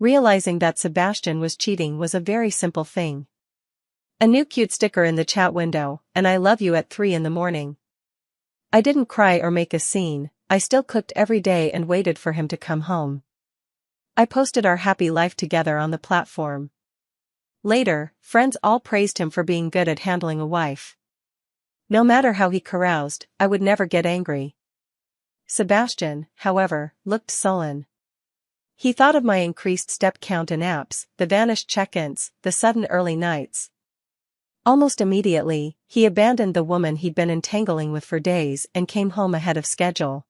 Realizing that Sebastian was cheating was a very simple thing. A new cute sticker in the chat window, and I love you at 3 in the morning. I didn't cry or make a scene, I still cooked every day and waited for him to come home. I posted our happy life together on the platform. Later, friends all praised him for being good at handling a wife. No matter how he caroused, I would never get angry. Sebastian, however, looked sullen. He thought of my increased step count in apps, the vanished check-ins, the sudden early nights. Almost immediately, he abandoned the woman he'd been entangling with for days and came home ahead of schedule.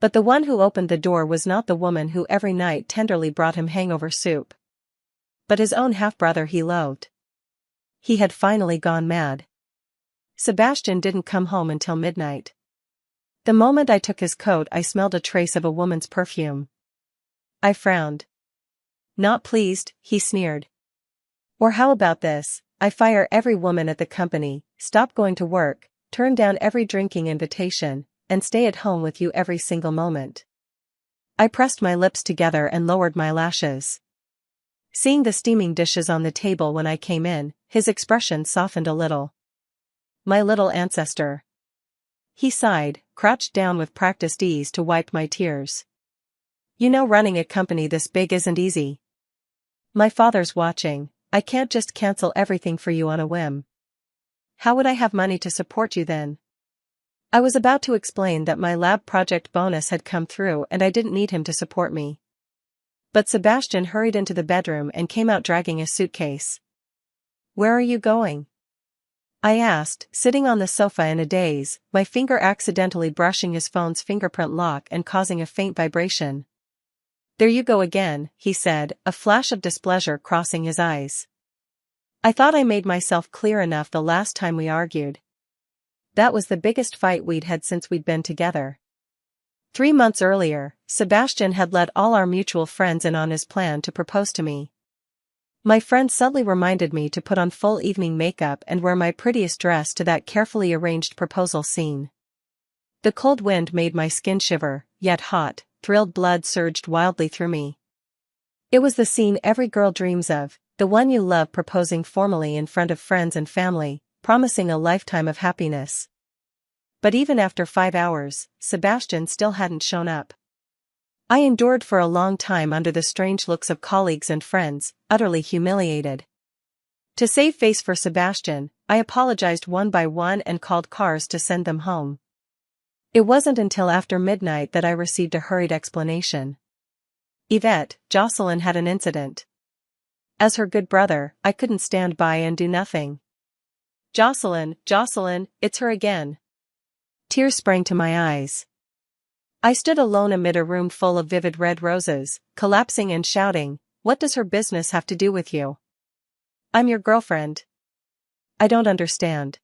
But the one who opened the door was not the woman who every night tenderly brought him hangover soup, but his own half-brother he loathed. He had finally gone mad. Sebastian didn't come home until midnight. The moment I took his coat, I smelled a trace of a woman's perfume. I frowned. Not pleased, he sneered. Or how about this? I fire every woman at the company, stop going to work, turn down every drinking invitation, and stay at home with you every single moment. I pressed my lips together and lowered my lashes. Seeing the steaming dishes on the table when I came in, his expression softened a little. My little ancestor. He sighed, crouched down with practiced ease to wipe my tears. You know, running a company this big isn't easy. My father's watching. I can't just cancel everything for you on a whim. How would I have money to support you then? I was about to explain that my lab project bonus had come through and I didn't need him to support me. But Sebastian hurried into the bedroom and came out dragging a suitcase. Where are you going? I asked, sitting on the sofa in a daze, my finger accidentally brushing his phone's fingerprint lock and causing a faint vibration. There you go again, he said, a flash of displeasure crossing his eyes. I thought I made myself clear enough the last time we argued. That was the biggest fight we'd had since we'd been together. 3 months earlier, Sebastian had let all our mutual friends in on his plan to propose to me. My friend subtly reminded me to put on full evening makeup and wear my prettiest dress to that carefully arranged proposal scene. The cold wind made my skin shiver, yet hot, thrilled blood surged wildly through me. It was the scene every girl dreams of, the one you love proposing formally in front of friends and family, promising a lifetime of happiness. But even after 5 hours, Sebastian still hadn't shown up. I endured for a long time under the strange looks of colleagues and friends, utterly humiliated. To save face for Sebastian, I apologized one by one and called cars to send them home. It wasn't until after midnight that I received a hurried explanation. Yvette, Jocelyn had an incident. As her good brother, I couldn't stand by and do nothing. Jocelyn, it's her again. Tears sprang to my eyes. I stood alone amid a room full of vivid red roses, collapsing and shouting, "What does her business have to do with you? I'm your girlfriend." I don't understand.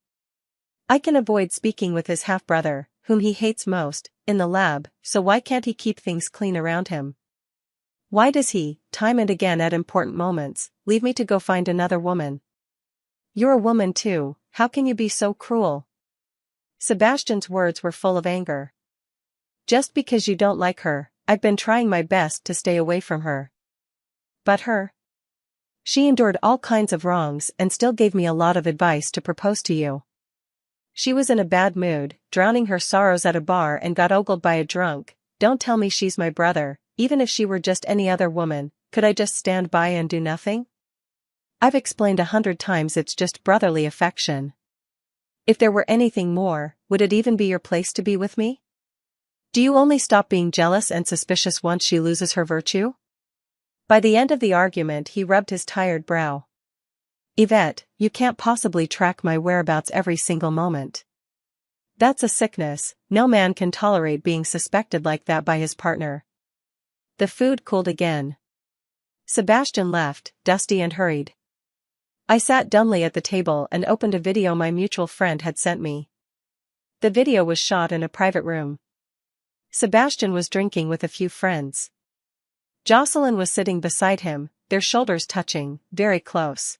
I can avoid speaking with his half-brother, whom he hates most, in the lab, so why can't he keep things clean around him? Why does he, time and again at important moments, leave me to go find another woman? You're a woman too, how can you be so cruel? Sebastian's words were full of anger. Just because you don't like her, I've been trying my best to stay away from her. But her? She endured all kinds of wrongs and still gave me a lot of advice to propose to you. She was in a bad mood, drowning her sorrows at a bar and got ogled by a drunk. Don't tell me she's my brother, even if she were just any other woman, could I just stand by and do nothing? I've explained 100 times it's just brotherly affection. If there were anything more, would it even be your place to be with me? Do you only stop being jealous and suspicious once she loses her virtue? By the end of the argument he rubbed his tired brow. Yvette, you can't possibly track my whereabouts every single moment. That's a sickness, no man can tolerate being suspected like that by his partner. The food cooled again. Sebastian left, dusty and hurried. I sat dumbly at the table and opened a video my mutual friend had sent me. The video was shot in a private room. Sebastian was drinking with a few friends. Jocelyn was sitting beside him, their shoulders touching, very close.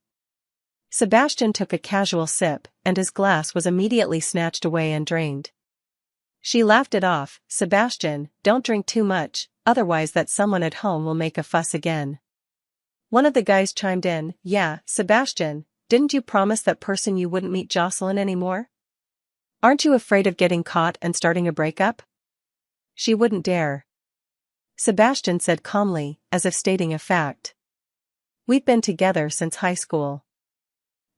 Sebastian took a casual sip, and his glass was immediately snatched away and drained. She laughed it off. "Sebastian, don't drink too much, otherwise that someone at home will make a fuss again." One of the guys chimed in, "Yeah, Sebastian, didn't you promise that person you wouldn't meet Jocelyn anymore? Aren't you afraid of getting caught and starting a breakup?" "She wouldn't dare," Sebastian said calmly, as if stating a fact. "We've been together since high school.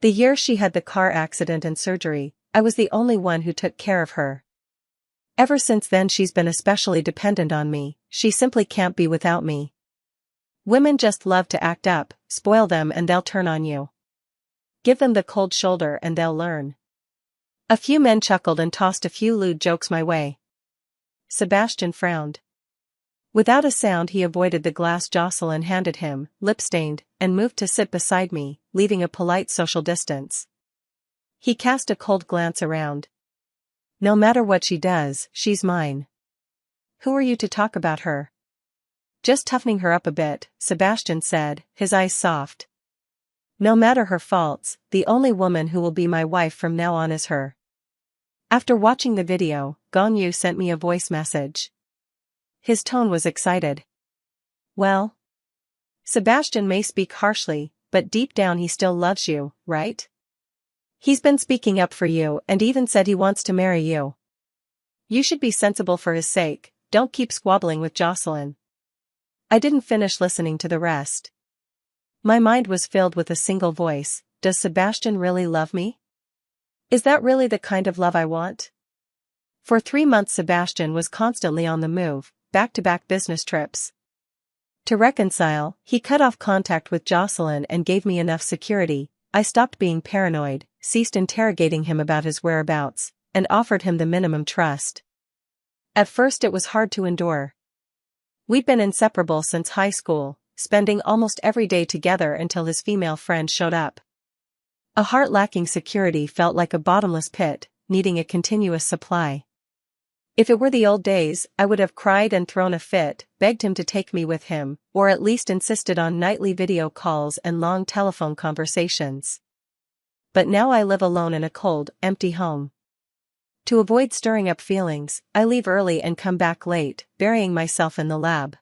The year she had the car accident and surgery, I was the only one who took care of her. Ever since then she's been especially dependent on me, she simply can't be without me. Women just love to act up, spoil them and they'll turn on you. Give them the cold shoulder and they'll learn." A few men chuckled and tossed a few lewd jokes my way. Sebastian frowned. Without a sound he avoided the glass Jocelyn handed him, lip-stained, and moved to sit beside me, leaving a polite social distance. He cast a cold glance around. "No matter what she does, she's mine." "Who are you to talk about her?" "Just toughening her up a bit," Sebastian said, his eyes soft. "No matter her faults, the only woman who will be my wife from now on is her." After watching the video, Gong Yu sent me a voice message. His tone was excited. "Well, Sebastian may speak harshly, but deep down he still loves you, right? He's been speaking up for you and even said he wants to marry you. You should be sensible for his sake, don't keep squabbling with Jocelyn." I didn't finish listening to the rest. My mind was filled with a single voice: does Sebastian really love me? Is that really the kind of love I want? For 3 months Sebastian was constantly on the move, back-to-back business trips. To reconcile, he cut off contact with Jocelyn and gave me enough security. I stopped being paranoid, ceased interrogating him about his whereabouts, and offered him the minimum trust. At first it was hard to endure. We'd been inseparable since high school, spending almost every day together until his female friend showed up. A heart lacking security felt like a bottomless pit, needing a continuous supply. If it were the old days, I would have cried and thrown a fit, begged him to take me with him, or at least insisted on nightly video calls and long telephone conversations. But now I live alone in a cold, empty home. To avoid stirring up feelings, I leave early and come back late, burying myself in the lab.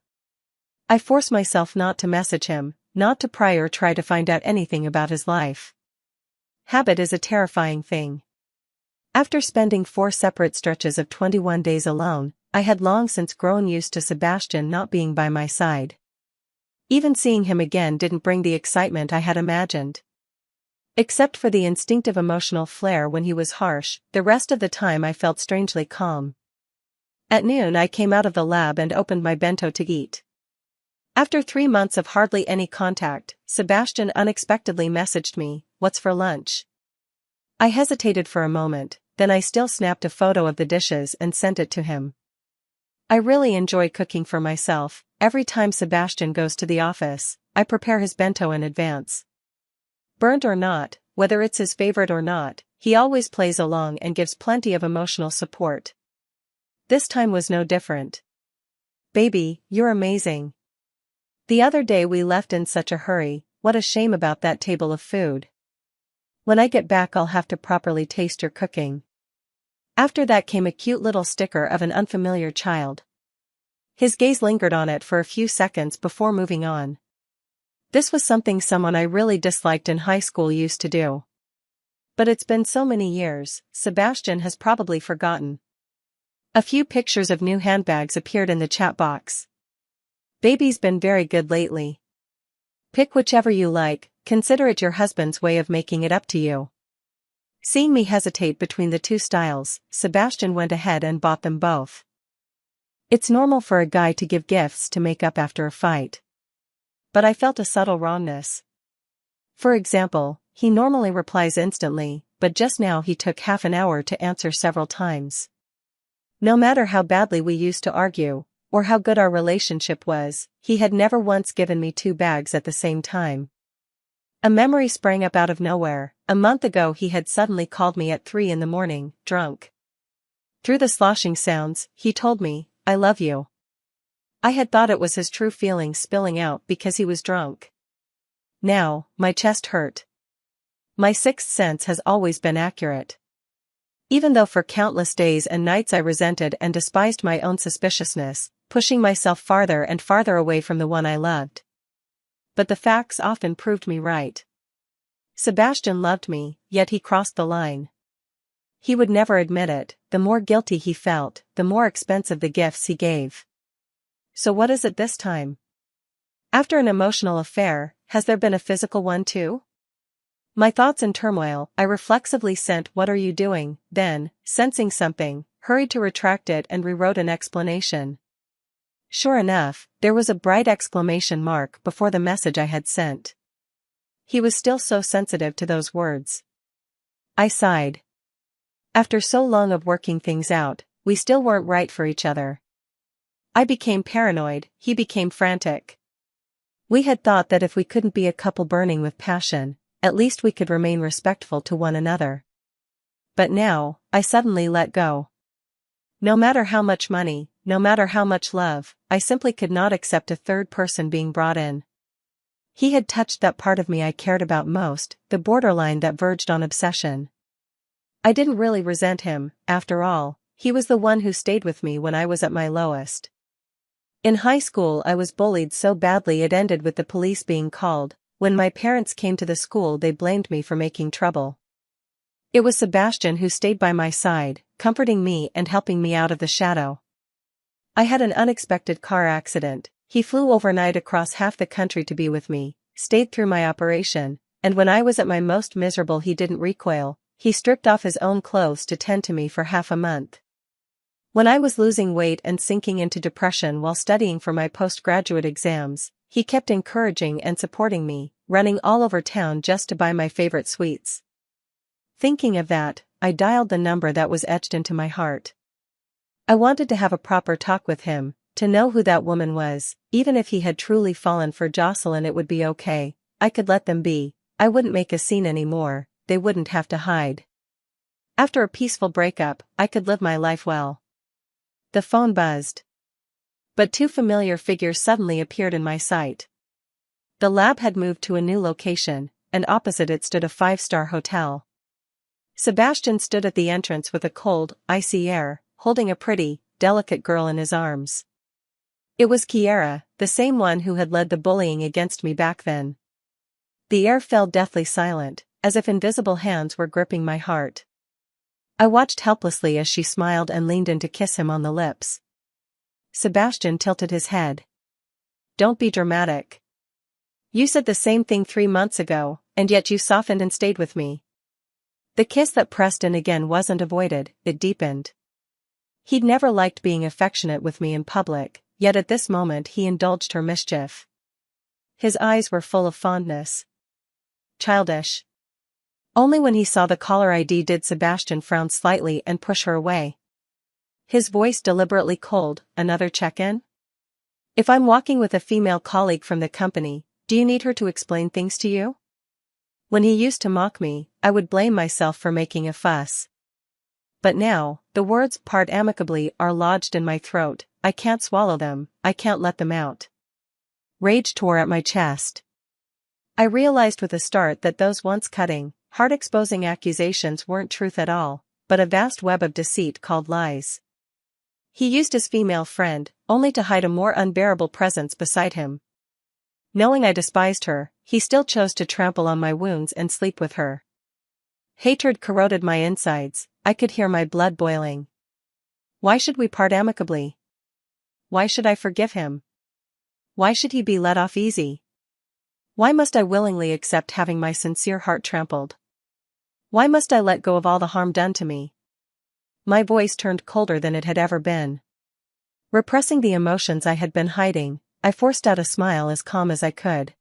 I force myself not to message him, not to pry or try to find out anything about his life. Habit is a terrifying thing. After spending 4 separate stretches of 21 days alone, I had long since grown used to Sebastian not being by my side. Even seeing him again didn't bring the excitement I had imagined. Except for the instinctive emotional flare when he was harsh, the rest of the time I felt strangely calm. At noon I came out of the lab and opened my bento to eat. After 3 months of hardly any contact, Sebastian unexpectedly messaged me, "What's for lunch?" I hesitated for a moment, then I still snapped a photo of the dishes and sent it to him. I really enjoy cooking for myself. Every time Sebastian goes to the office, I prepare his bento in advance. Burnt or not, whether it's his favorite or not, he always plays along and gives plenty of emotional support. This time was no different. "Baby, you're amazing. The other day we left in such a hurry, what a shame about that table of food. When I get back I'll have to properly taste your cooking." After that came a cute little sticker of an unfamiliar child. His gaze lingered on it for a few seconds before moving on. This was something someone I really disliked in high school used to do. But it's been so many years, Sebastian has probably forgotten. A few pictures of new handbags appeared in the chat box. "Baby's been very good lately. Pick whichever you like, consider it your husband's way of making it up to you." Seeing me hesitate between the 2 styles, Sebastian went ahead and bought them both. It's normal for a guy to give gifts to make up after a fight. But I felt a subtle wrongness. For example, he normally replies instantly, but just now he took half an hour to answer several times. No matter how badly we used to argue, or how good our relationship was, he had never once given me 2 bags at the same time. A memory sprang up out of nowhere. A month ago he had suddenly called me at 3 in the morning, drunk. Through the sloshing sounds, he told me, "I love you." I had thought it was his true feelings spilling out because he was drunk. Now, my chest hurt. My sixth sense has always been accurate. Even though for countless days and nights I resented and despised my own suspiciousness, pushing myself farther and farther away from the one I loved. but the facts often proved me right. Sebastian loved me, yet he crossed the line. He would never admit it. The more guilty he felt, the more expensive the gifts he gave. So what is it this time? After an emotional affair, has there been a physical one too? My thoughts in turmoil, I reflexively sent "What are you doing?" Then, sensing something, hurried to retract it and rewrote an explanation. Sure enough, there was a bright exclamation mark before the message I had sent. He was still so sensitive to those words. I sighed. After so long of working things out, we still weren't right for each other. I became paranoid, he became frantic. We had thought that if we couldn't be a couple burning with passion, at least we could remain respectful to one another. But now, I suddenly let go. No matter how much money, no matter how much love, I simply could not accept a third person being brought in. He had touched that part of me I cared about most, the borderline that verged on obsession. I didn't really resent him, after all, he was the one who stayed with me when I was at my lowest. In high school I was bullied so badly it ended with the police being called. When my parents came to the school they blamed me for making trouble. It was Sebastian who stayed by my side, comforting me and helping me out of the shadow. I had an unexpected car accident. He flew overnight across half the country to be with me, stayed through my operation, and when I was at my most miserable he didn't recoil. He stripped off his own clothes to tend to me for half a month. When I was losing weight and sinking into depression while studying for my postgraduate exams, he kept encouraging and supporting me, running all over town just to buy my favorite sweets. Thinking of that, I dialed the number that was etched into my heart. I wanted to have a proper talk with him, to know who that woman was. Even if he had truly fallen for Jocelyn it would be okay, I could let them be, I wouldn't make a scene anymore, they wouldn't have to hide. After a peaceful breakup, I could live my life well. The phone buzzed. But two familiar figures suddenly appeared in my sight. The lab had moved to a new location, and opposite it stood a 5-star hotel. Sebastian stood at the entrance with a cold, icy air, holding a pretty, delicate girl in his arms. It was Kiara, the same one who had led the bullying against me back then. The air fell deathly silent, as if invisible hands were gripping my heart. I watched helplessly as she smiled and leaned in to kiss him on the lips. Sebastian tilted his head. Don't be dramatic. You said the same thing 3 months ago, and yet you softened and stayed with me. The kiss that pressed in again wasn't avoided, it deepened. He'd never liked being affectionate with me in public, yet at this moment he indulged her mischief. His eyes were full of fondness. Childish. Only when he saw the caller ID did Sebastian frown slightly and push her away. His voice deliberately cold. Another check-in? If I'm walking with a female colleague from the company, do you need her to explain things to you? When he used to mock me, I would blame myself for making a fuss. But now, the words "part amicably" are lodged in my throat, I can't swallow them, I can't let them out. Rage tore at my chest. I realized with a start that those once cutting, heart-exposing accusations weren't truth at all, but a vast web of deceit called lies. He used his female friend, only to hide a more unbearable presence beside him. Knowing I despised her, he still chose to trample on my wounds and sleep with her. Hatred corroded my insides, I could hear my blood boiling. Why should we part amicably? Why should I forgive him? Why should he be let off easy? Why must I willingly accept having my sincere heart trampled? Why must I let go of all the harm done to me? My voice turned colder than it had ever been. Repressing the emotions I had been hiding, I forced out a smile as calm as I could.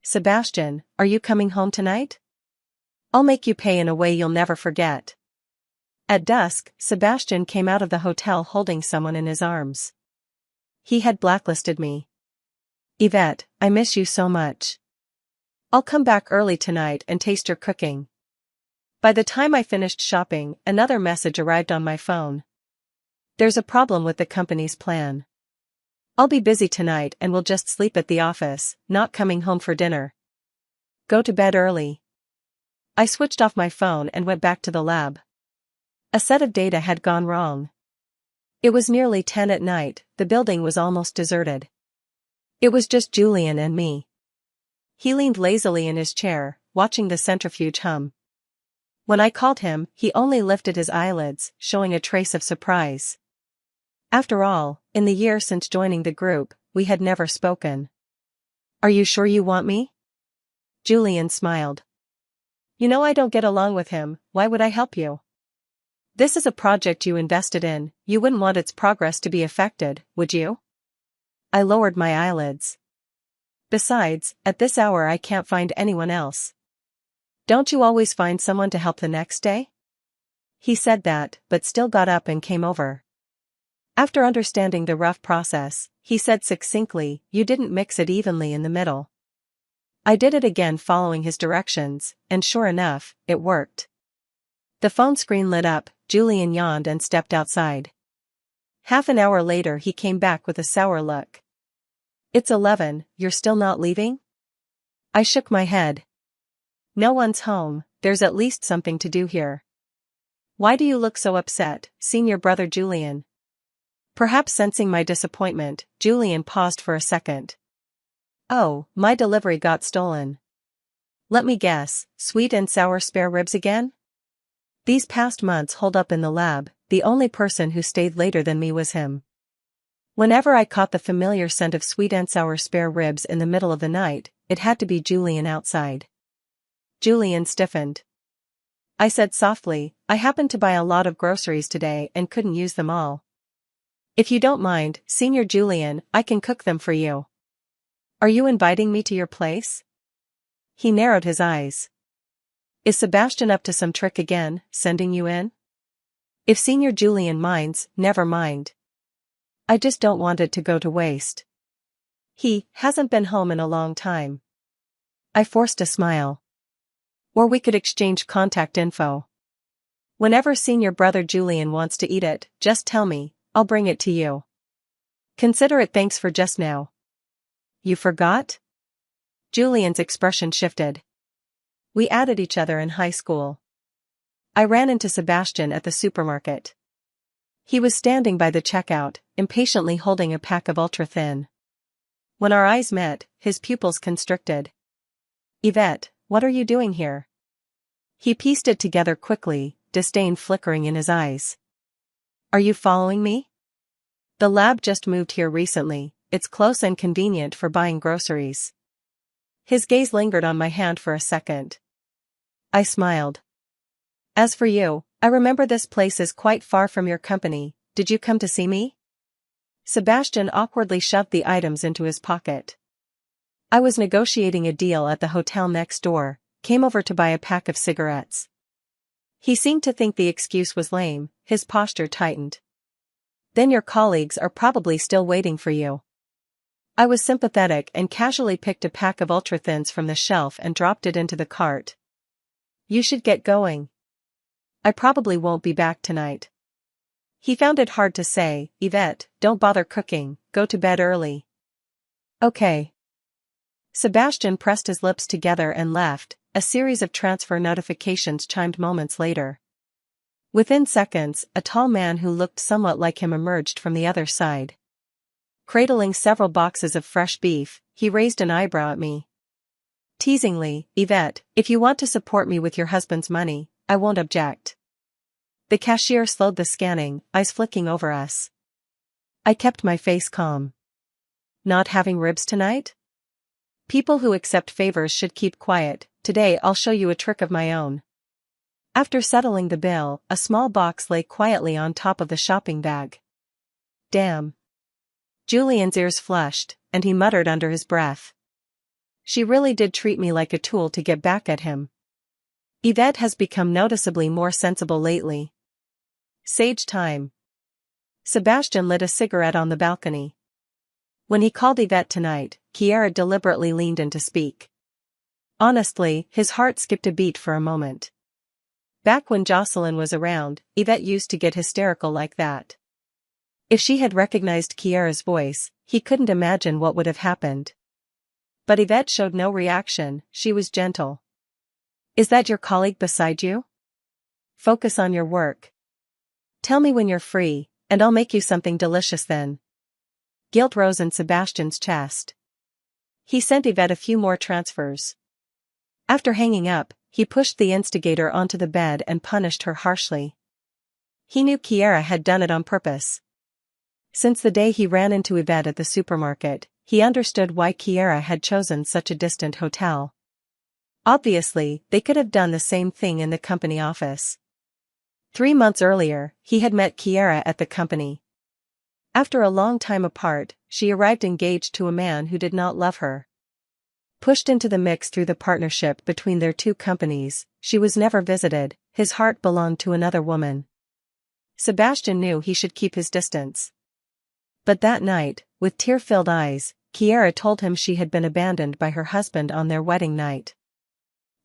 Sebastian, are you coming home tonight? I'll make you pay in a way you'll never forget. At dusk, Sebastian came out of the hotel holding someone in his arms. He had blacklisted me. Yvette, I miss you so much. I'll come back early tonight and taste your cooking. By the time I finished shopping, another message arrived on my phone. There's a problem with the company's plan. I'll be busy tonight and will just sleep at the office, not coming home for dinner. Go to bed early. I switched off my phone and went back to the lab. A set of data had gone wrong. It was nearly 10 at night, the building was almost deserted. It was just Julian and me. He leaned lazily in his chair, watching the centrifuge hum. When I called him, he only lifted his eyelids, showing a trace of surprise. After all, in the year since joining the group, we had never spoken. Are you sure you want me? Julian smiled. You know I don't get along with him, why would I help you? This is a project you invested in, you wouldn't want its progress to be affected, would you? I lowered my eyelids. Besides, at this hour I can't find anyone else. Don't you always find someone to help the next day? He said that, but still got up and came over. After understanding the rough process, he said succinctly, you didn't mix it evenly in the middle. I did it again following his directions, and sure enough, it worked. The phone screen lit up, Julian yawned and stepped outside. Half an hour later he came back with a sour look. It's 11, you're still not leaving? I shook my head. No one's home, there's at least something to do here. Why do you look so upset, senior brother Julian? Perhaps sensing my disappointment, Julian paused for a second. Oh, my delivery got stolen. Let me guess, sweet and sour spare ribs again? These past months holed up in the lab, the only person who stayed later than me was him. Whenever I caught the familiar scent of sweet and sour spare ribs in the middle of the night, it had to be Julian outside. Julian stiffened. I said softly, I happened to buy a lot of groceries today and couldn't use them all. If you don't mind, Senior Julian, I can cook them for you. Are you inviting me to your place? He narrowed his eyes. Is Sebastian up to some trick again, sending you in? If Senior Julian minds, never mind. I just don't want it to go to waste. He hasn't been home in a long time. I forced a smile. Or we could exchange contact info. Whenever senior brother Julian wants to eat it, just tell me, I'll bring it to you. Consider it thanks for just now. You forgot? Julian's expression shifted. We added each other in high school. I ran into Sebastian at the supermarket. He was standing by the checkout, impatiently holding a pack of ultra-thin. When our eyes met, his pupils constricted. Yvette, what are you doing here? He pieced it together quickly, disdain flickering in his eyes. Are you following me? The lab just moved here recently, it's close and convenient for buying groceries. His gaze lingered on my hand for a second. I smiled. As for you, I remember this place is quite far from your company, did you come to see me? Sebastian awkwardly shoved the items into his pocket. I was negotiating a deal at the hotel next door, came over to buy a pack of cigarettes. He seemed to think the excuse was lame, his posture tightened. Then your colleagues are probably still waiting for you. I was sympathetic and casually picked a pack of ultra-thins from the shelf and dropped it into the cart. You should get going. I probably won't be back tonight. He found it hard to say, Yvette, don't bother cooking, go to bed early. Okay. Sebastian pressed his lips together and left, a series of transfer notifications chimed moments later. Within seconds, a tall man who looked somewhat like him emerged from the other side. Cradling several boxes of fresh beef, he raised an eyebrow at me. Teasingly, Yvette, if you want to support me with your husband's money, I won't object. The cashier slowed the scanning, eyes flicking over us. I kept my face calm. Not having ribs tonight? People who accept favors should keep quiet, today I'll show you a trick of my own. After settling the bill, a small box lay quietly on top of the shopping bag. Damn. Julian's ears flushed, and he muttered under his breath. She really did treat me like a tool to get back at him. Yvette has become noticeably more sensible lately. Sage time. Sebastian lit a cigarette on the balcony. When he called Yvette tonight, Kiara deliberately leaned in to speak. Honestly, his heart skipped a beat for a moment. Back when Jocelyn was around, Yvette used to get hysterical like that. If she had recognized Kiara's voice, he couldn't imagine what would have happened. But Yvette showed no reaction, she was gentle. Is that your colleague beside you? Focus on your work. Tell me when you're free, and I'll make you something delicious then. Guilt rose in Sebastian's chest. He sent Yvette a few more transfers. After hanging up, he pushed the instigator onto the bed and punished her harshly. He knew Kiera had done it on purpose. Since the day he ran into Yvette at the supermarket, he understood why Kiera had chosen such a distant hotel. Obviously, they could have done the same thing in the company office. 3 months earlier, he had met Kiera at the company. After a long time apart, she arrived engaged to a man who did not love her. Pushed into the mix through the partnership between their two companies, she was never visited, his heart belonged to another woman. Sebastian knew he should keep his distance. But that night, with tear-filled eyes, Kiera told him she had been abandoned by her husband on their wedding night.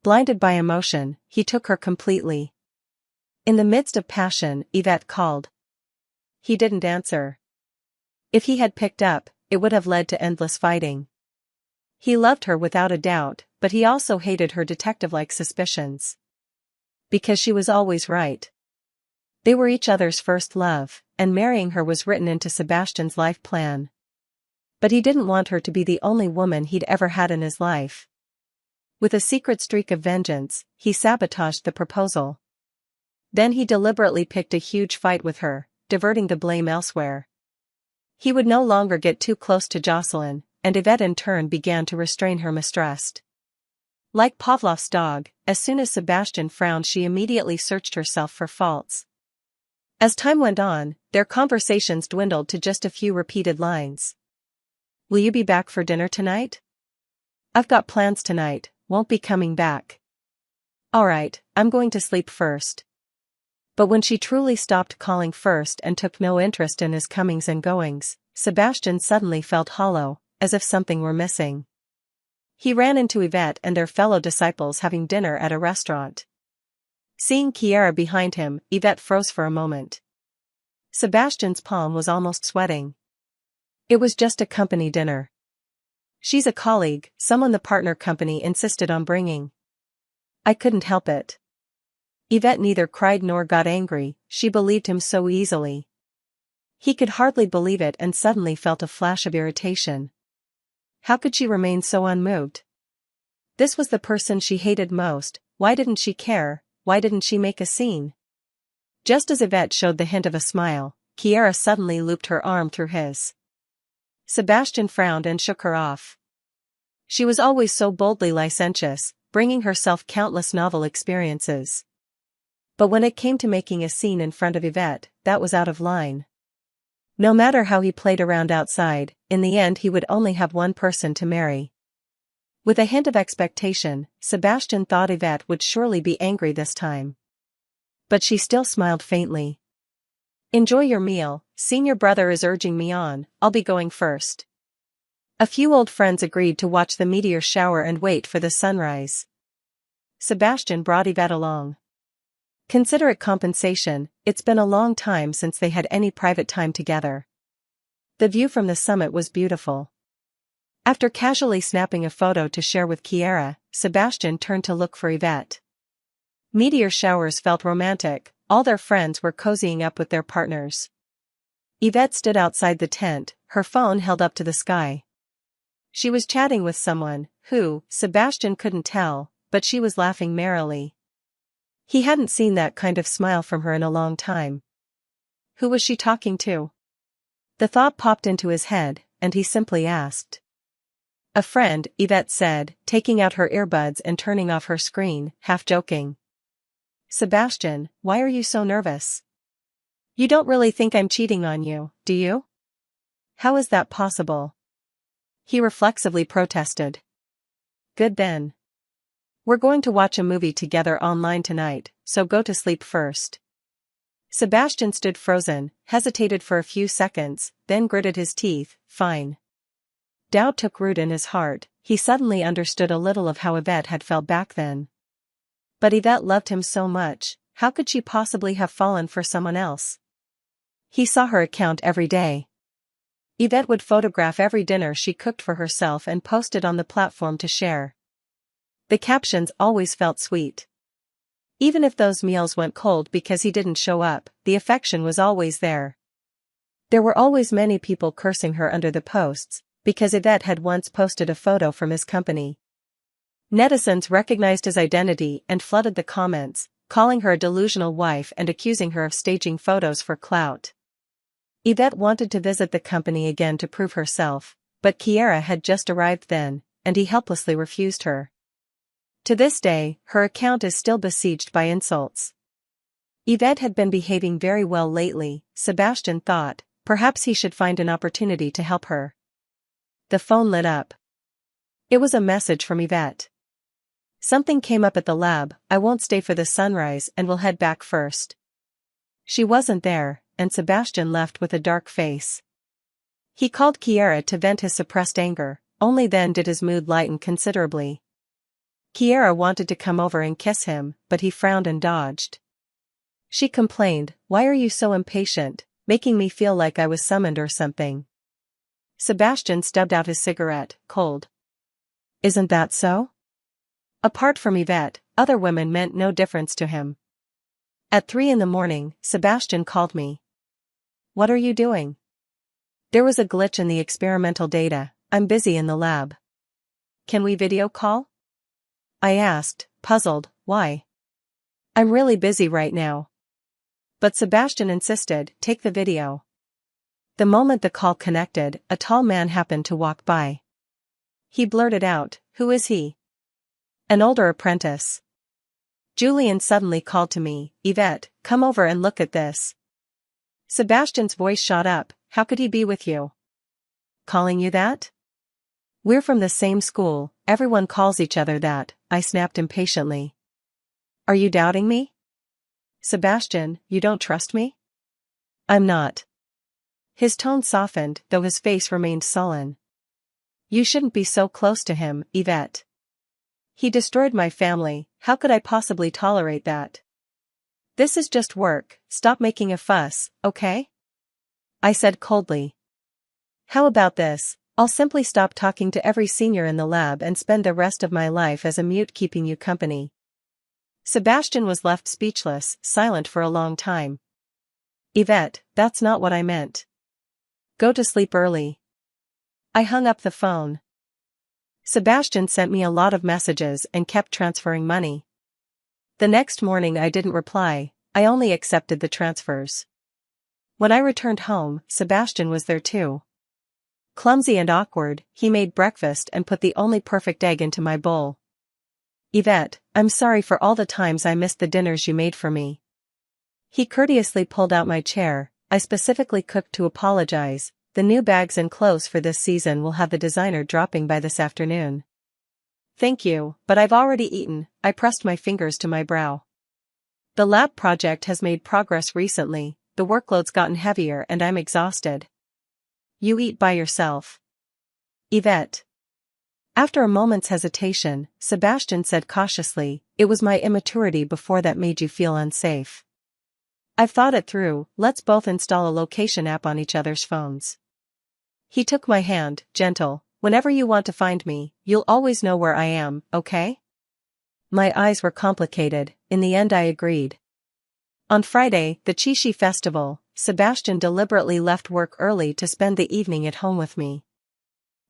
Blinded by emotion, he took her completely. In the midst of passion, Yvette called. He didn't answer. If he had picked up, it would have led to endless fighting. He loved her without a doubt, but he also hated her detective-like suspicions. Because she was always right. They were each other's first love, and marrying her was written into Sebastian's life plan. But he didn't want her to be the only woman he'd ever had in his life. With a secret streak of vengeance, he sabotaged the proposal. Then he deliberately picked a huge fight with her, diverting the blame elsewhere. He would no longer get too close to Jocelyn, and Yvette in turn began to restrain her mistrust. Like Pavlov's dog, as soon as Sebastian frowned she immediately searched herself for faults. As time went on, their conversations dwindled to just a few repeated lines. "Will you be back for dinner tonight?" "I've got plans tonight, won't be coming back." "Alright, I'm going to sleep first." But when she truly stopped calling first and took no interest in his comings and goings, Sebastian suddenly felt hollow, as if something were missing. He ran into Yvette and their fellow disciples having dinner at a restaurant. Seeing Kiera behind him, Yvette froze for a moment. Sebastian's palm was almost sweating. It was just a company dinner. "She's a colleague, someone the partner company insisted on bringing. I couldn't help it." Yvette neither cried nor got angry, she believed him so easily. He could hardly believe it and suddenly felt a flash of irritation. How could she remain so unmoved? This was the person she hated most. Why didn't she care? Why didn't she make a scene? Just as Yvette showed the hint of a smile, Kiera suddenly looped her arm through his. Sebastian frowned and shook her off. She was always so boldly licentious, bringing herself countless novel experiences. But when it came to making a scene in front of Yvette, that was out of line. No matter how he played around outside, in the end he would only have one person to marry. With a hint of expectation, Sebastian thought Yvette would surely be angry this time. But she still smiled faintly. "Enjoy your meal, senior brother is urging me on, I'll be going first." A few old friends agreed to watch the meteor shower and wait for the sunrise. Sebastian brought Yvette along. Consider it compensation, it's been a long time since they had any private time together. The view from the summit was beautiful. After casually snapping a photo to share with Kiera, Sebastian turned to look for Yvette. Meteor showers felt romantic, all their friends were cozying up with their partners. Yvette stood outside the tent, her phone held up to the sky. She was chatting with someone, who, Sebastian couldn't tell, but she was laughing merrily. He hadn't seen that kind of smile from her in a long time. Who was she talking to? The thought popped into his head, and he simply asked. "A friend," Yvette said, taking out her earbuds and turning off her screen, half joking. "Sebastian, why are you so nervous? You don't really think I'm cheating on you, do you? How is that possible?" He reflexively protested. "Good then. We're going to watch a movie together online tonight, so go to sleep first." Sebastian stood frozen, hesitated for a few seconds, then gritted his teeth. "Fine." Doubt took root in his heart, he suddenly understood a little of how Yvette had felt back then. But Yvette loved him so much, how could she possibly have fallen for someone else? He saw her account every day. Yvette would photograph every dinner she cooked for herself and post it on the platform to share. The captions always felt sweet. Even if those meals went cold because he didn't show up, the affection was always there. There were always many people cursing her under the posts, because Yvette had once posted a photo from his company. Netizens recognized his identity and flooded the comments, calling her a delusional wife and accusing her of staging photos for clout. Yvette wanted to visit the company again to prove herself, but Kiera had just arrived then, and he helplessly refused her. To this day, her account is still besieged by insults. Yvette had been behaving very well lately, Sebastian thought. Perhaps he should find an opportunity to help her. The phone lit up. It was a message from Yvette. Something came up at the lab. I won't stay for the sunrise and will head back first. She wasn't there, and Sebastian left with a dark face. He called Kiera to vent his suppressed anger, only then did his mood lighten considerably. Kiera wanted to come over and kiss him, but he frowned and dodged. She complained, "Why are you so impatient? Making me feel like I was summoned or something." Sebastian stubbed out his cigarette, cold. Isn't that so? Apart from Yvette, other women meant no difference to him. At 3 a.m, Sebastian called me. What are you doing? There was a glitch in the experimental data. I'm busy in the lab. Can we video call? I asked, puzzled. Why? I'm really busy right now. But Sebastian insisted, take the video. The moment the call connected, a tall man happened to walk by. He blurted out, who is he? An older apprentice. Julian suddenly called to me, Yvette, come over and look at this. Sebastian's voice shot up, how could he be with you? Calling you that? We're from the same school, everyone calls each other that, I snapped impatiently. Are you doubting me? Sebastian, you don't trust me? I'm not. His tone softened, though his face remained sullen. You shouldn't be so close to him, Yvette. He destroyed my family, how could I possibly tolerate that? This is just work, stop making a fuss, okay? I said coldly. How about this? I'll simply stop talking to every senior in the lab and spend the rest of my life as a mute keeping you company. Sebastian was left speechless, silent for a long time. Yvette, that's not what I meant. Go to sleep early. I hung up the phone. Sebastian sent me a lot of messages and kept transferring money. The next morning I didn't reply, I only accepted the transfers. When I returned home, Sebastian was there too. Clumsy and awkward, he made breakfast and put the only perfect egg into my bowl. Yvette, I'm sorry for all the times I missed the dinners you made for me. He courteously pulled out my chair. I specifically cooked to apologize. The new bags and clothes for this season will have the designer dropping by this afternoon. Thank you, but I've already eaten. I pressed my fingers to my brow. The lab project has made progress recently, the workload's gotten heavier and I'm exhausted. You eat by yourself. Yvette. After a moment's hesitation, Sebastian said cautiously, it was my immaturity before that made you feel unsafe. I've thought it through, let's both install a location app on each other's phones. He took my hand, gentle, whenever you want to find me, you'll always know where I am, okay? My eyes were complicated, in the end I agreed. On Friday, the Chishi festival, Sebastian deliberately left work early to spend the evening at home with me.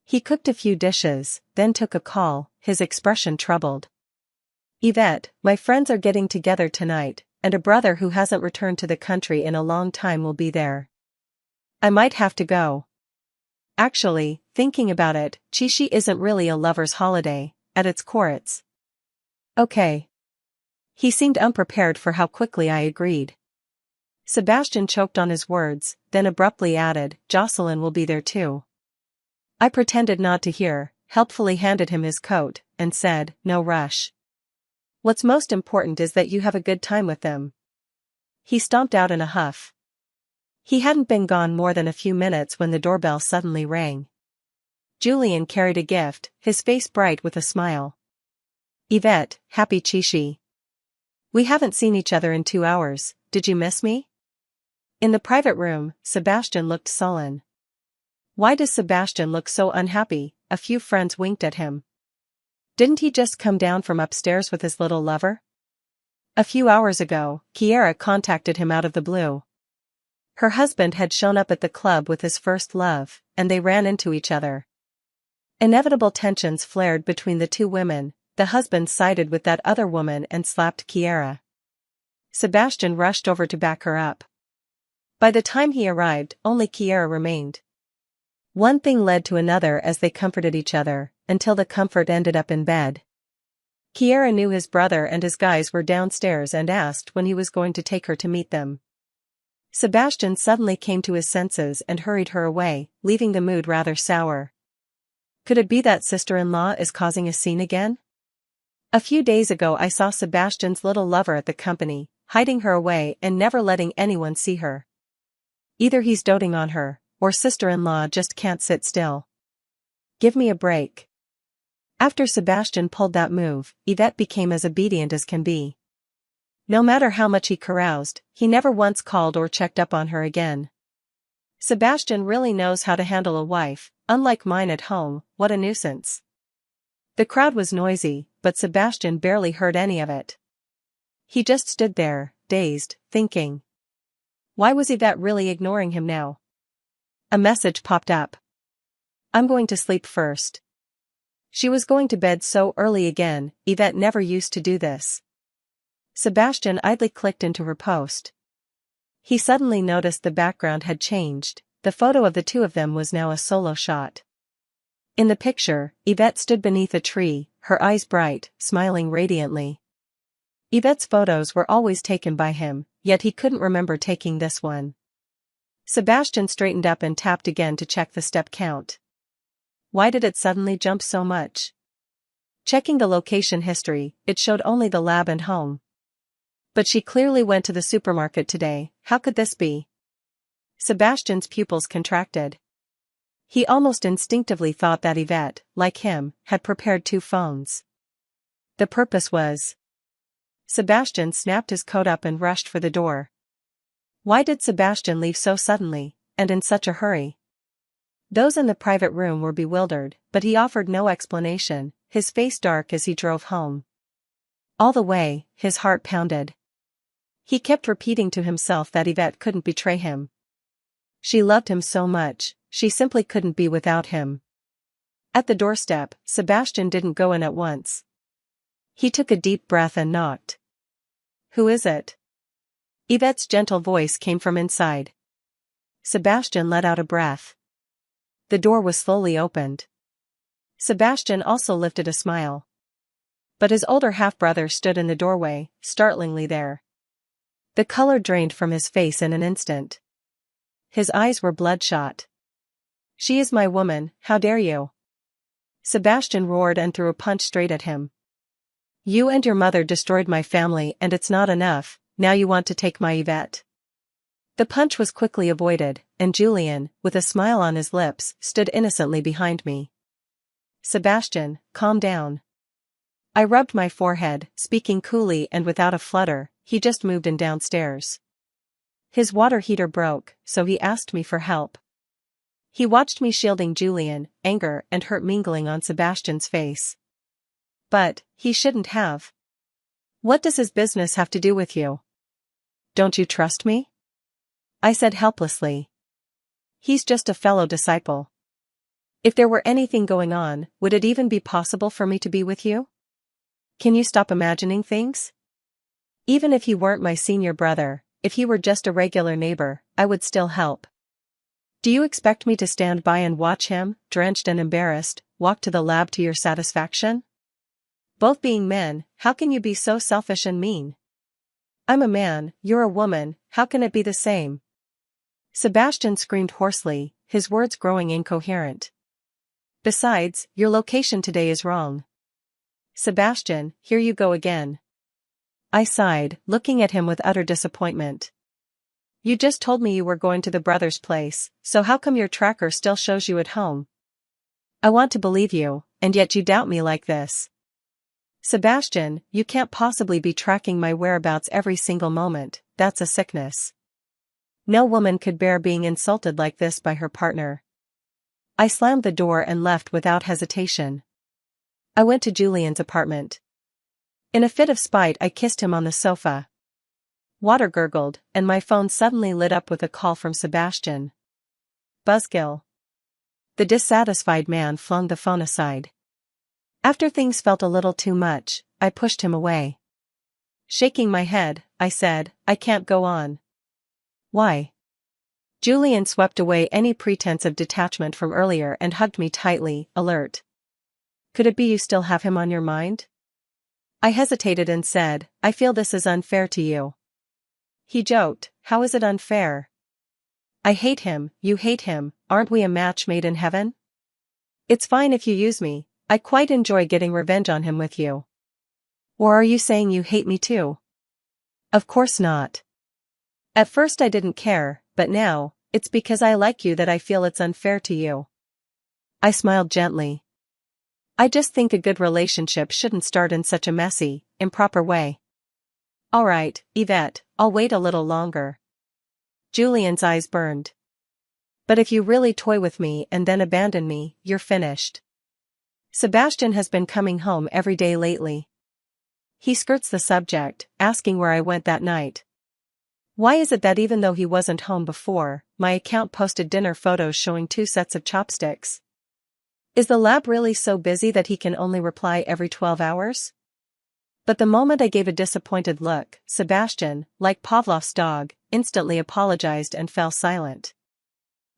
He cooked a few dishes, then took a call, his expression troubled. Yvette, my friends are getting together tonight, and a brother who hasn't returned to the country in a long time will be there. I might have to go. Actually, thinking about it, Chishi isn't really a lover's holiday, at its core it's. Okay. He seemed unprepared for how quickly I agreed. Sebastian choked on his words, then abruptly added, Jocelyn will be there too. I pretended not to hear, helpfully handed him his coat, and said, no rush. What's most important is that you have a good time with them. He stomped out in a huff. He hadn't been gone more than a few minutes when the doorbell suddenly rang. Julian carried a gift, his face bright with a smile. Yvette, happy Chishi. We haven't seen each other in 2 hours, did you miss me? In the private room, Sebastian looked sullen. Why does Sebastian look so unhappy? A few friends winked at him. Didn't he just come down from upstairs with his little lover? A few hours ago, Kiera contacted him out of the blue. Her husband had shown up at the club with his first love, and they ran into each other. Inevitable tensions flared between the two women. The husband sided with that other woman and slapped Kiera. Sebastian rushed over to back her up. By the time he arrived, only Kiera remained. One thing led to another as they comforted each other, until the comfort ended up in bed. Kiera knew his brother and his guys were downstairs and asked when he was going to take her to meet them. Sebastian suddenly came to his senses and hurried her away, leaving the mood rather sour. Could it be that sister-in-law is causing a scene again? A few days ago I saw Sebastian's little lover at the company, hiding her away and never letting anyone see her. Either he's doting on her, or sister-in-law just can't sit still. Give me a break. After Sebastian pulled that move, Yvette became as obedient as can be. No matter how much he caroused, he never once called or checked up on her again. Sebastian really knows how to handle a wife, unlike mine at home. What a nuisance. The crowd was noisy, but Sebastian barely heard any of it. He just stood there, dazed, thinking. Why was Yvette really ignoring him now? A message popped up. I'm going to sleep first. She was going to bed so early again. Yvette never used to do this. Sebastian idly clicked into her post. He suddenly noticed the background had changed. The photo of the two of them was now a solo shot. In the picture, Yvette stood beneath a tree, her eyes bright, smiling radiantly. Yvette's photos were always taken by him, yet he couldn't remember taking this one. Sebastian straightened up and tapped again to check the step count. Why did it suddenly jump so much? Checking the location history, it showed only the lab and home. But she clearly went to the supermarket today. How could this be? Sebastian's pupils contracted. He almost instinctively thought that Yvette, like him, had prepared two phones. The purpose was. Sebastian snapped his coat up and rushed for the door. Why did Sebastian leave so suddenly, and in such a hurry? Those in the private room were bewildered, but he offered no explanation, his face dark as he drove home. All the way, his heart pounded. He kept repeating to himself that Yvette couldn't betray him. She loved him so much, she simply couldn't be without him. At the doorstep, Sebastian didn't go in at once. He took a deep breath and knocked. Who is it? Yvette's gentle voice came from inside. Sebastian let out a breath. The door was slowly opened. Sebastian also lifted a smile. But his older half-brother stood in the doorway, startlingly there. The color drained from his face in an instant. His eyes were bloodshot. She is my woman, how dare you? Sebastian roared and threw a punch straight at him. You and your mother destroyed my family and it's not enough, now you want to take my Yvette. The punch was quickly avoided, and Julian, with a smile on his lips, stood innocently behind me. Sebastian, calm down. I rubbed my forehead, speaking coolly and without a flutter. He just moved in downstairs. His water heater broke, so he asked me for help. He watched me shielding Julian, anger and hurt mingling on Sebastian's face. But, he shouldn't have. What does his business have to do with you? Don't you trust me? I said helplessly. He's just a fellow disciple. If there were anything going on, would it even be possible for me to be with you? Can you stop imagining things? Even if he weren't my senior brother, if he were just a regular neighbor, I would still help. Do you expect me to stand by and watch him, drenched and embarrassed, walk to the lab to your satisfaction? Both being men, how can you be so selfish and mean? I'm a man, you're a woman, how can it be the same? Sebastian screamed hoarsely, his words growing incoherent. Besides, your location today is wrong. Sebastian, here you go again. I sighed, looking at him with utter disappointment. You just told me you were going to the brother's place, so how come your tracker still shows you at home? I want to believe you, and yet you doubt me like this. Sebastian, you can't possibly be tracking my whereabouts every single moment, that's a sickness. No woman could bear being insulted like this by her partner. I slammed the door and left without hesitation. I went to Julian's apartment. In a fit of spite I kissed him on the sofa. Water gurgled, and my phone suddenly lit up with a call from Sebastian. Buzzkill. The dissatisfied man flung the phone aside. After things felt a little too much, I pushed him away. Shaking my head, I said, I can't go on. Why? Julian swept away any pretense of detachment from earlier and hugged me tightly, alert. Could it be you still have him on your mind? I hesitated and said, I feel this is unfair to you. He joked, how is it unfair? I hate him, you hate him, aren't we a match made in heaven? It's fine if you use me, I quite enjoy getting revenge on him with you. Or are you saying you hate me too? Of course not. At first I didn't care, but now, it's because I like you that I feel it's unfair to you. I smiled gently. I just think a good relationship shouldn't start in such a messy, improper way. All right, Yvette, I'll wait a little longer. Julian's eyes burned. But if you really toy with me and then abandon me, you're finished. Sebastian has been coming home every day lately. He skirts the subject, asking where I went that night. Why is it that even though he wasn't home before, my account posted dinner photos showing 2 sets of chopsticks? Is the lab really so busy that he can only reply every 12 hours? But the moment I gave a disappointed look, Sebastian, like Pavlov's dog, instantly apologized and fell silent.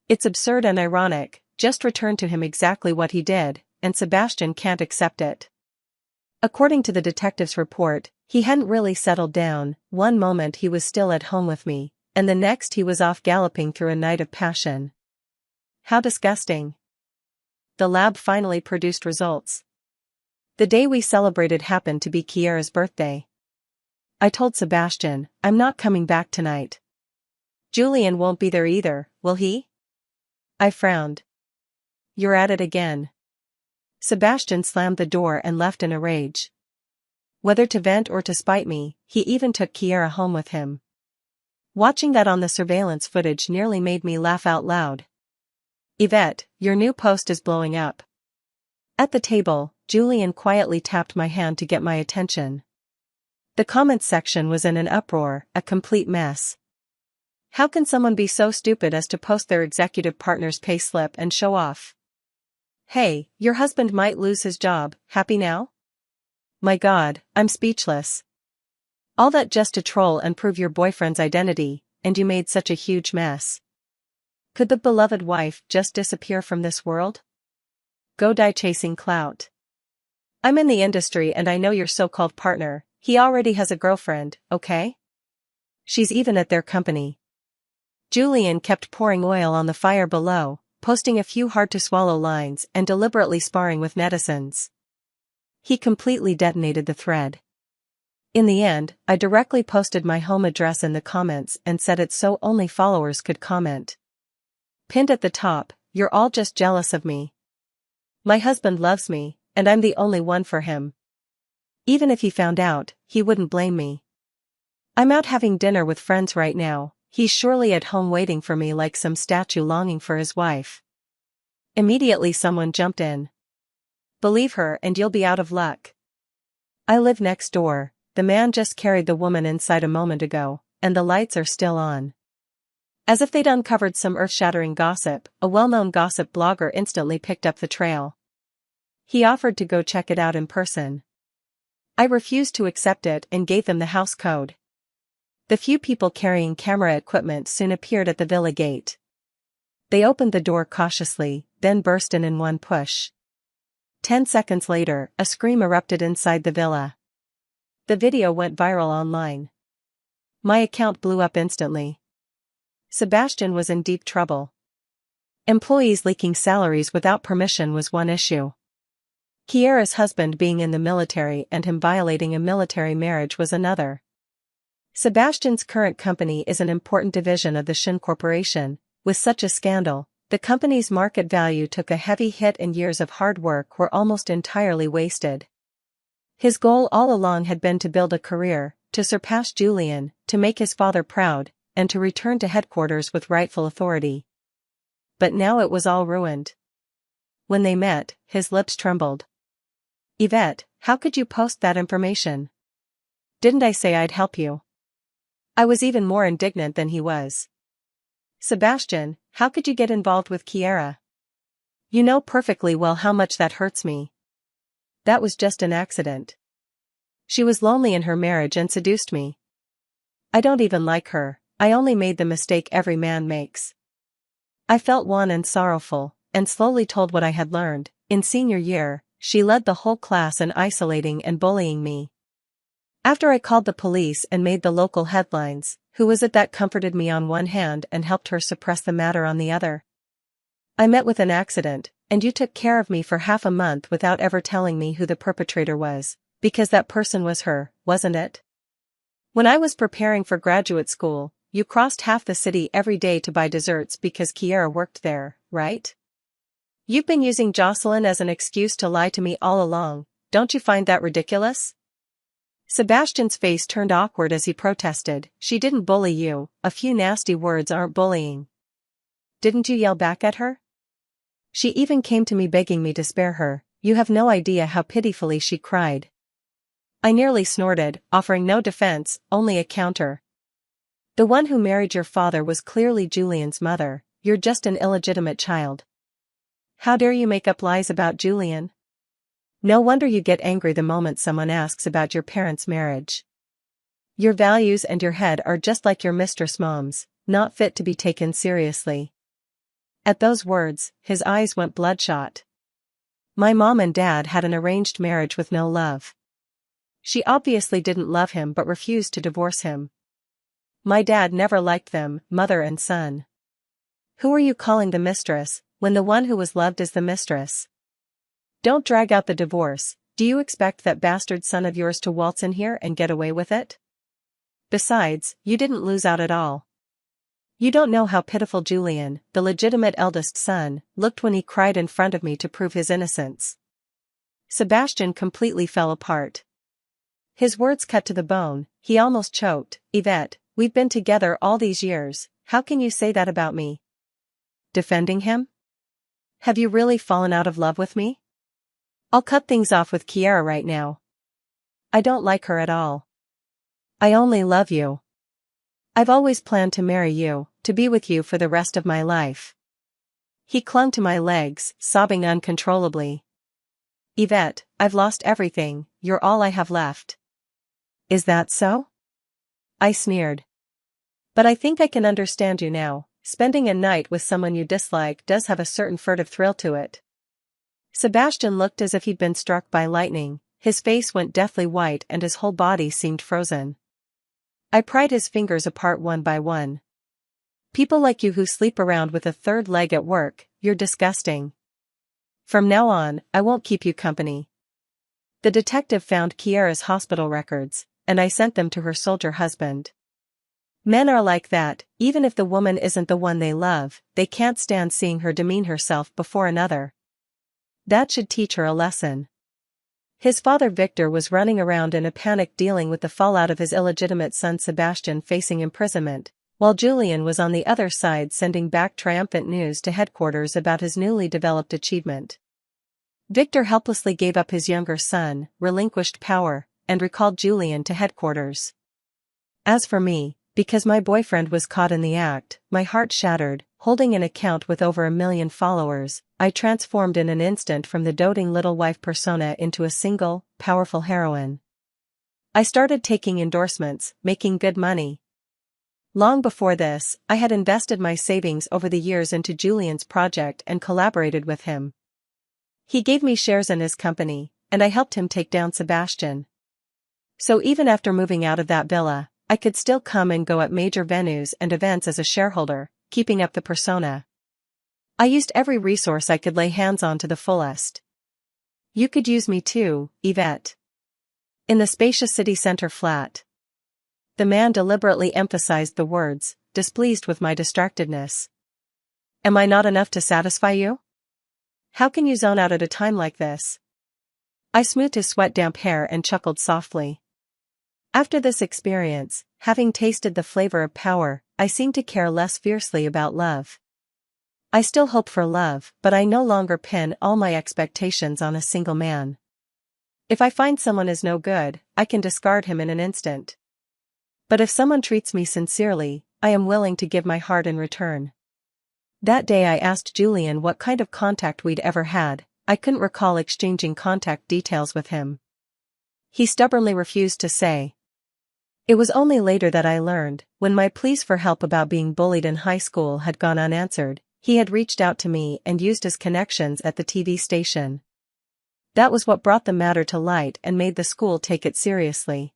It's absurd and ironic, just returned to him exactly what he did, and Sebastian can't accept it. According to the detective's report, he hadn't really settled down. One moment he was still at home with me, and the next he was off galloping through a night of passion. How disgusting. The lab finally produced results. The day we celebrated happened to be Kiera's birthday. I told Sebastian, I'm not coming back tonight. Julian won't be there either, will he? I frowned. You're at it again. Sebastian slammed the door and left in a rage. Whether to vent or to spite me, he even took Kiera home with him. Watching that on the surveillance footage nearly made me laugh out loud. Yvette, your new post is blowing up. At the table, Julian quietly tapped my hand to get my attention. The comments section was in an uproar, a complete mess. How can someone be so stupid as to post their executive partner's payslip and show off? Hey, your husband might lose his job, happy now? My God, I'm speechless. All that just to troll and prove your boyfriend's identity, and you made such a huge mess. Could the beloved wife just disappear from this world? Go die chasing clout. I'm in the industry and I know your so-called partner, he already has a girlfriend, okay? She's even at their company. Julian kept pouring oil on the fire below, posting a few hard-to-swallow lines and deliberately sparring with netizens. He completely detonated the thread. In the end, I directly posted my home address in the comments and said it so only followers could comment. Pinned at the top, you're all just jealous of me. My husband loves me, and I'm the only one for him. Even if he found out, he wouldn't blame me. I'm out having dinner with friends right now, he's surely at home waiting for me like some statue longing for his wife. Immediately someone jumped in. Believe her and you'll be out of luck. I live next door, the man just carried the woman inside a moment ago, and the lights are still on. As if they'd uncovered some earth-shattering gossip, a well-known gossip blogger instantly picked up the trail. He offered to go check it out in person. I refused to accept it and gave them the house code. The few people carrying camera equipment soon appeared at the villa gate. They opened the door cautiously, then burst in one push. 10 seconds later, a scream erupted inside the villa. The video went viral online. My account blew up instantly. Sebastian was in deep trouble. Employees leaking salaries without permission was one issue. Kiera's husband being in the military and him violating a military marriage was another. Sebastian's current company is an important division of the Shin Corporation. With such a scandal, the company's market value took a heavy hit and years of hard work were almost entirely wasted. His goal all along had been to build a career, to surpass Julian, to make his father proud, and to return to headquarters with rightful authority. But now it was all ruined. When they met, his lips trembled. Yvette, how could you post that information? Didn't I say I'd help you? I was even more indignant than he was. Sebastian, how could you get involved with Kiera? You know perfectly well how much that hurts me. That was just an accident. She was lonely in her marriage and seduced me. I don't even like her, I only made the mistake every man makes. I felt wan and sorrowful, and slowly told what I had learned. In senior year, she led the whole class in isolating and bullying me. After I called the police and made the local headlines, who was it that comforted me on one hand and helped her suppress the matter on the other? I met with an accident, and you took care of me for half a month without ever telling me who the perpetrator was, because that person was her, wasn't it? When I was preparing for graduate school, you crossed half the city every day to buy desserts because Kiera worked there, right? You've been using Jocelyn as an excuse to lie to me all along, don't you find that ridiculous? Sebastian's face turned awkward as he protested. She didn't bully you, a few nasty words aren't bullying. Didn't you yell back at her? She even came to me begging me to spare her. You have no idea how pitifully she cried. I nearly snorted, offering no defense, only a counter. The one who married your father was clearly Julian's mother. You're just an illegitimate child. How dare you make up lies about Julian? No wonder you get angry the moment someone asks about your parents' marriage. Your values and your head are just like your mistress mom's, not fit to be taken seriously. At those words, his eyes went bloodshot. My mom and dad had an arranged marriage with no love. She obviously didn't love him but refused to divorce him. My dad never liked them, mother and son. Who are you calling the mistress, when the one who was loved is the mistress? Don't drag out the divorce. Do you expect that bastard son of yours to waltz in here and get away with it? Besides, you didn't lose out at all. You don't know how pitiful Julian, the legitimate eldest son, looked when he cried in front of me to prove his innocence. Sebastian completely fell apart. His words cut to the bone, he almost choked. Yvette, we've been together all these years, how can you say that about me? Defending him? Have you really fallen out of love with me? I'll cut things off with Kiera right now. I don't like her at all. I only love you. I've always planned to marry you, to be with you for the rest of my life. He clung to my legs, sobbing uncontrollably. Yvette, I've lost everything, you're all I have left. Is that so? I sneered. But I think I can understand you now. Spending a night with someone you dislike does have a certain furtive thrill to it. Sebastian looked as if he'd been struck by lightning, his face went deathly white and his whole body seemed frozen. I pried his fingers apart one by one. People like you who sleep around with a third leg at work, you're disgusting. From now on, I won't keep you company. The detective found Kiera's hospital records, and I sent them to her soldier husband. Men are like that, even if the woman isn't the one they love, they can't stand seeing her demean herself before another. That should teach her a lesson. His father Victor was running around in a panic dealing with the fallout of his illegitimate son Sebastian facing imprisonment, while Julian was on the other side sending back triumphant news to headquarters about his newly developed achievement. Victor helplessly gave up his younger son, relinquished power, and recalled Julian to headquarters. As for me, because my boyfriend was caught in the act, my heart shattered. Holding an account with over 1 million followers, I transformed in an instant from the doting little wife persona into a single, powerful heroine. I started taking endorsements, making good money. Long before this, I had invested my savings over the years into Julian's project and collaborated with him. He gave me shares in his company, and I helped him take down Sebastian. So even after moving out of that villa, I could still come and go at major venues and events as a shareholder, keeping up the persona. I used every resource I could lay hands on to the fullest. You could use me too, Yvette. In the spacious city center flat. The man deliberately emphasized the words, displeased with my distractedness. Am I not enough to satisfy you? How can you zone out at a time like this? I smoothed his sweat-damp hair and chuckled softly. After this experience, having tasted the flavor of power, I seem to care less fiercely about love. I still hope for love, but I no longer pin all my expectations on a single man. If I find someone is no good, I can discard him in an instant. But if someone treats me sincerely, I am willing to give my heart in return. That day I asked Julian what kind of contact we'd ever had. I couldn't recall exchanging contact details with him. He stubbornly refused to say. It was only later that I learned, when my pleas for help about being bullied in high school had gone unanswered, he had reached out to me and used his connections at the TV station. That was what brought the matter to light and made the school take it seriously.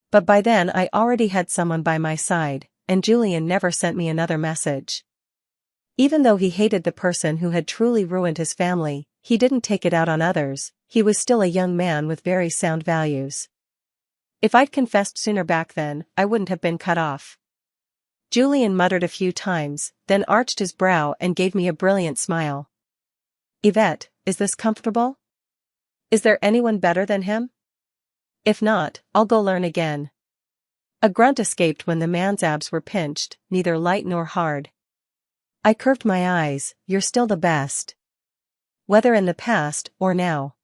But by then I already had someone by my side, and Julian never sent me another message. Even though he hated the person who had truly ruined his family, he didn't take it out on others. He was still a young man with very sound values. If I'd confessed sooner back then, I wouldn't have been cut off. Julian muttered a few times, then arched his brow and gave me a brilliant smile. Yvette, is this comfortable? Is there anyone better than him? If not, I'll go learn again. A grunt escaped when the man's abs were pinched, neither light nor hard. I curved my eyes. You're still the best. Whether in the past or now.